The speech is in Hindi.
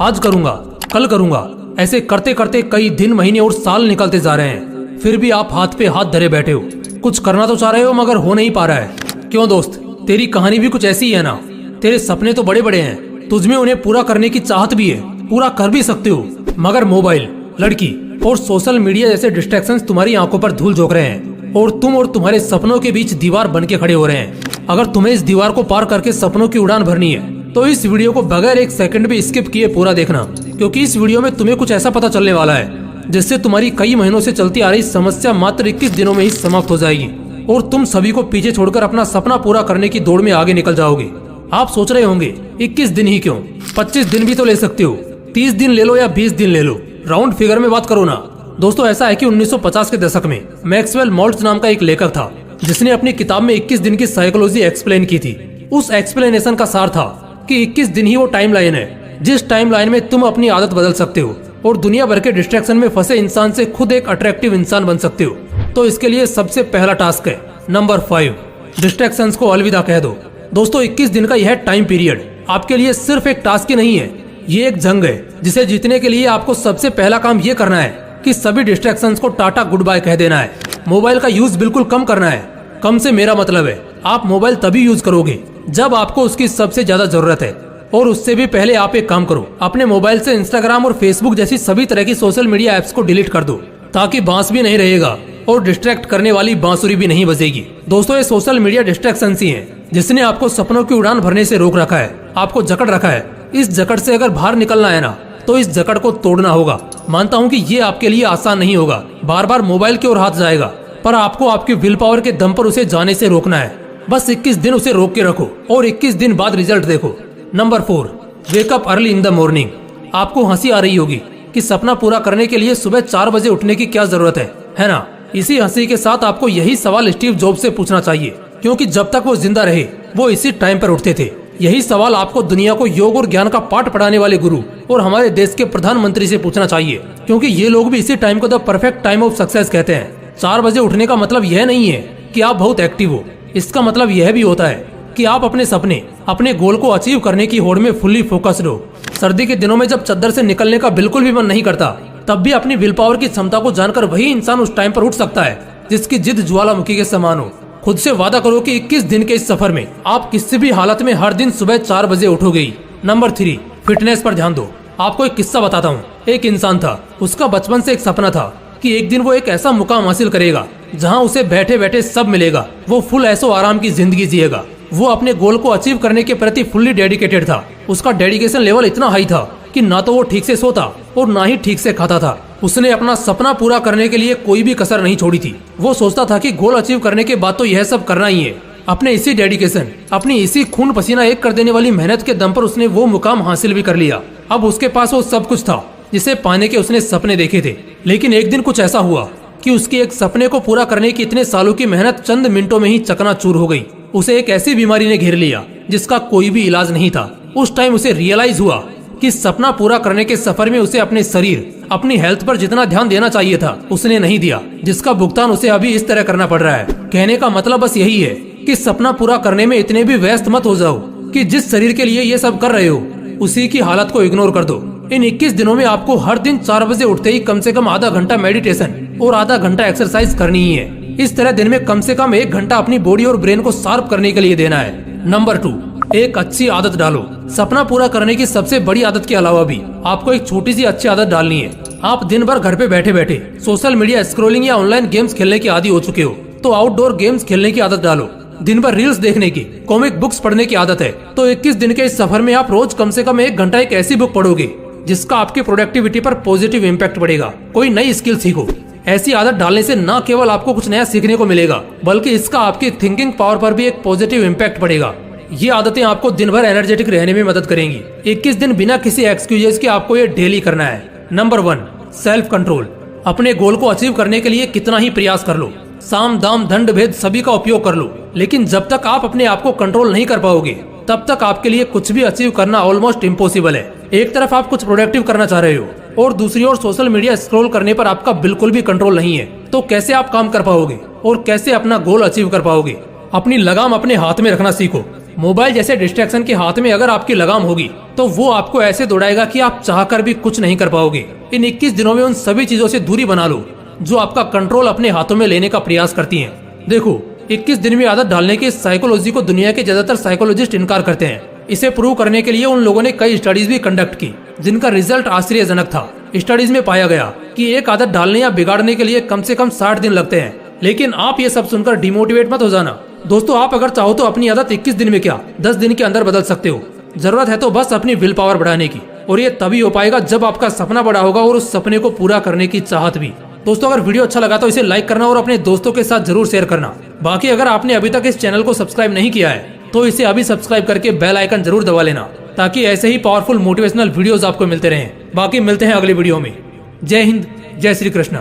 आज करूंगा, कल करूंगा, ऐसे करते करते कई दिन, महीने और साल निकलते जा रहे हैं। फिर भी आप हाथ पे हाथ धरे बैठे हो। कुछ करना तो चाह रहे हो मगर हो नहीं पा रहा है। क्यों दोस्त, तेरी कहानी भी कुछ ऐसी ही है ना। तेरे सपने तो बड़े बड़े हैं, तुझमें उन्हें पूरा करने की चाहत भी है, पूरा कर भी सकते हो, मगर मोबाइल, लड़की और सोशल मीडिया जैसे डिस्ट्रैक्शंस तुम्हारी आंखों पर धूल झोंक रहे हैं और तुम और तुम्हारे सपनों के बीच दीवार बन के खड़े हो रहे हैं। अगर तुम्हें इस दीवार को पार करके सपनों की उड़ान भरनी है तो इस वीडियो को बगैर एक सेकंड भी स्किप किए पूरा देखना, क्योंकि इस वीडियो में तुम्हें कुछ ऐसा पता चलने वाला है जिससे तुम्हारी कई महीनों से चलती आ रही समस्या मात्र 21 दिनों में ही समाप्त हो जाएगी और तुम सभी को पीछे छोड़कर अपना सपना पूरा करने की दौड़ में आगे निकल जाओगे। आप सोच रहे होंगे 21 दिन ही क्यों, 25 दिन भी तो ले सकते हो, 30 दिन ले लो या 20 दिन ले लो, राउंड फिगर में बात करो ना। दोस्तों, ऐसा है कि 1950 के दशक में मैक्सवेल मॉल्ट्ज नाम का एक लेखक था जिसने अपनी किताब में 21 दिन की साइकोलॉजी एक्सप्लेन की थी। उस एक्सप्लेनेशन का सार था कि 21 दिन ही वो टाइम लाइन है जिस टाइम लाइन में तुम अपनी आदत बदल सकते हो और दुनिया भर के डिस्ट्रैक्शन में फंसे इंसान से खुद एक अट्रैक्टिव इंसान बन सकते हो। तो इसके लिए सबसे पहला टास्क है नंबर 5, डिस्ट्रैक्शंस को अलविदा कह दो। दोस्तों, 21 दिन का यह टाइम पीरियड आपके लिए सिर्फ एक टास्क ही नहीं है, ये एक जंग है जिसे जीतने के लिए आपको सबसे पहला काम ये करना है कि सभी डिस्ट्रैक्शंस को टाटा गुड बाय कह देना है। मोबाइल का यूज बिल्कुल कम करना है। कम से मेरा मतलब है आप मोबाइल तभी यूज करोगे जब आपको उसकी सबसे ज्यादा जरूरत है, और उससे भी पहले आप एक काम करो, अपने मोबाइल से इंस्टाग्राम और फेसबुक जैसी सभी तरह की सोशल मीडिया एप्स को डिलीट कर दो, ताकि बांस भी नहीं रहेगा और डिस्ट्रैक्ट करने वाली बांसुरी भी नहीं बजेगी। दोस्तों, ये सोशल मीडिया डिस्ट्रैक्शन ही है जिसने आपको सपनों की उड़ान भरने से रोक रखा है, आपको जकड़ रखा है। इस जकड़ से अगर बाहर निकलना है ना तो इस जकड़ को तोड़ना होगा। मानता हूँ कि ये आपके लिए आसान नहीं होगा, बार बार मोबाइल की ओर हाथ जाएगा, पर आपको आपकी विल पावर के दम पर उसे जाने से रोकना है। बस 21 दिन उसे रोक के रखो और 21 दिन बाद रिजल्ट देखो। Number 4, wake up early in the morning. आपको हंसी आ रही होगी कि सपना पूरा करने के लिए सुबह 4 बजे उठने की क्या जरूरत है ना। इसी हंसी के साथ आपको यही सवाल स्टीव जॉब्स से पूछना चाहिए, क्योंकि जब तक वो जिंदा रहे वो इसी टाइम पर उठते थे। यही सवाल आपको दुनिया को योग और ज्ञान का पाठ पढ़ाने वाले गुरु और हमारे देश के प्रधानमंत्री से पूछना चाहिए, क्योंकि ये लोग भी इसी टाइम को the perfect time of success कहते हैं। 4 बजे उठने का मतलब यह नहीं है कि आप बहुत एक्टिव हो, इसका मतलब यह भी होता है कि आप अपने सपने, अपने गोल को अचीव करने की होड़ में फुल्ली फोकस्ड हो। सर्दी के दिनों में जब चद्दर से निकलने का बिल्कुल भी मन नहीं करता, तब भी अपनी विल पावर की क्षमता को जानकर वही इंसान उस टाइम पर उठ सकता है जिसकी जिद ज्वालामुखी के समान हो। खुद से वादा करो कि 21 दिन के इस सफर में आप किसी भी हालत में हर दिन सुबह 4 बजे उठोगे। नंबर 3, फिटनेस पर ध्यान दो। आपको एक किस्सा बताता हूँ। एक इंसान था, उसका बचपन से एक सपना था कि एक दिन वो एक ऐसा मुकाम हासिल करेगा जहाँ उसे बैठे बैठे सब मिलेगा। वो फुल ऐसो आराम की जिंदगी जिएगा। वो अपने गोल को अचीव करने के प्रति फुल्ली डेडिकेटेड था। उसका डेडिकेशन लेवल इतना हाई था कि ना तो वो ठीक से सोता और ना ही ठीक से खाता था। उसने अपना सपना पूरा करने के लिए कोई भी कसर नहीं छोड़ी थी। वो सोचता था कि गोल अचीव करने के बाद तो यह सब करना ही है। अपने इसी डेडिकेशन, अपनी इसी खून पसीना एक कर देने वाली मेहनत के दम पर उसने वो मुकाम हासिल भी कर लिया। अब उसके पास वो सब कुछ था जिसे पाने के उसने सपने देखे थे। लेकिन एक दिन कुछ ऐसा हुआ कि उसके एक सपने को पूरा करने की इतने सालों की मेहनत चंद मिनटों में ही चकनाचूर हो गई। उसे एक ऐसी बीमारी ने घेर लिया जिसका कोई भी इलाज नहीं था। उस टाइम उसे रियलाइज हुआ कि सपना पूरा करने के सफर में उसे अपने शरीर, अपनी हेल्थ पर जितना ध्यान देना चाहिए था उसने नहीं दिया, जिसका भुगतान उसे अभी इस तरह करना पड़ रहा है। कहने का मतलब बस यही है कि सपना पूरा करने में इतने भी व्यस्त मत हो जाओ कि जिस शरीर के लिए ये सब कर रहे हो उसी की हालत को इग्नोर कर दो। इन 21 दिनों में आपको हर दिन 4 बजे उठते ही कम से कम आधा घंटा मेडिटेशन और आधा घंटा एक्सरसाइज करनी ही है। इस तरह दिन में कम से कम 1 घंटा अपनी बॉडी और ब्रेन को शार्प करने के लिए देना है। नंबर 2, एक अच्छी आदत डालो। सपना पूरा करने की सबसे बड़ी आदत के अलावा भी आपको एक छोटी सी अच्छी आदत डालनी है। आप दिन भर घर पे बैठे बैठे सोशल मीडिया स्क्रॉलिंग या ऑनलाइन गेम्स खेलने के आदी हो चुके हो, तो आउटडोर गेम्स खेलने की आदत डालो। दिन भर रील्स देखने की, कॉमिक बुक्स पढ़ने की आदत है, तो 21 दिन के इस सफर में आप रोज कम से कम 1 घंटा एक ऐसी बुक पढ़ोगे जिसका आपकी प्रोडक्टिविटी पर पॉजिटिव इम्पैक्ट पड़ेगा। कोई नई स्किल सीखो। ऐसी आदत डालने से न केवल आपको कुछ नया सीखने को मिलेगा, बल्कि इसका आपकी थिंकिंग पावर पर भी एक पॉजिटिव इम्पैक्ट पड़ेगा। ये आदतें आपको दिन भर एनर्जेटिक रहने में मदद करेंगी। 21 दिन बिना किसी एक्सक्यूजेस के आपको ये डेली करना है। Number 1, self control. अपने गोल को अचीव करने के लिए कितना ही प्रयास कर लो, साम दाम दंड भेद सभी का उपयोग कर लो, लेकिन जब तक आप अपने आप को कंट्रोल नहीं कर पाओगे तब तक आपके लिए कुछ भी अचीव करना ऑलमोस्ट इम्पॉसिबल है। एक तरफ आप कुछ प्रोडक्टिव करना चाह रहे हो और दूसरी ओर सोशल मीडिया स्क्रॉल करने पर आपका बिल्कुल भी कंट्रोल नहीं है, तो कैसे आप काम कर पाओगे और कैसे अपना गोल अचीव कर पाओगे? अपनी लगाम अपने हाथ में रखना सीखो। मोबाइल जैसे डिस्ट्रैक्शन के हाथ में अगर आपकी लगाम होगी तो वो आपको ऐसे दौड़ाएगा कि आप चाहकर भी कुछ नहीं कर पाओगे। इन 21 दिनों में उन सभी चीजों से दूरी बना लो जो आपका कंट्रोल अपने हाथों में लेने का प्रयास करती हैं। देखो, 21 दिन में आदत डालने की साइकोलॉजी को दुनिया के ज्यादातर साइकोलॉजिस्ट इनकार करते हैं। इसे प्रूव करने के लिए उन लोगों ने कई स्टडीज भी कंडक्ट की जिनका रिजल्ट आश्चर्यजनक था। स्टडीज में पाया गया कि एक आदत डालने या बिगाड़ने के लिए कम से कम 60 दिन लगते हैं। लेकिन आप ये सब सुनकर डिमोटिवेट मत हो जाना दोस्तों। आप अगर चाहो तो अपनी आदत 21 दिन में क्या 10 दिन के अंदर बदल सकते हो। जरूरत है तो बस अपनी विल पावर बढ़ाने की, और ये तभी हो पाएगा जब आपका सपना बड़ा होगा और उस सपने को पूरा करने की चाहत भी। दोस्तों, अगर वीडियो अच्छा लगा तो इसे लाइक करना और अपने दोस्तों के साथ जरूर शेयर करना। बाकी अगर आपने अभी तक इस चैनल को सब्सक्राइब नहीं किया है तो इसे अभी सब्सक्राइब करके बेल आइकन जरूर दबा लेना, ताकि ऐसे ही पावरफुल मोटिवेशनल वीडियोस आपको मिलते रहें। बाकी मिलते हैं अगली वीडियो में। जय हिंद, जय श्री कृष्ण।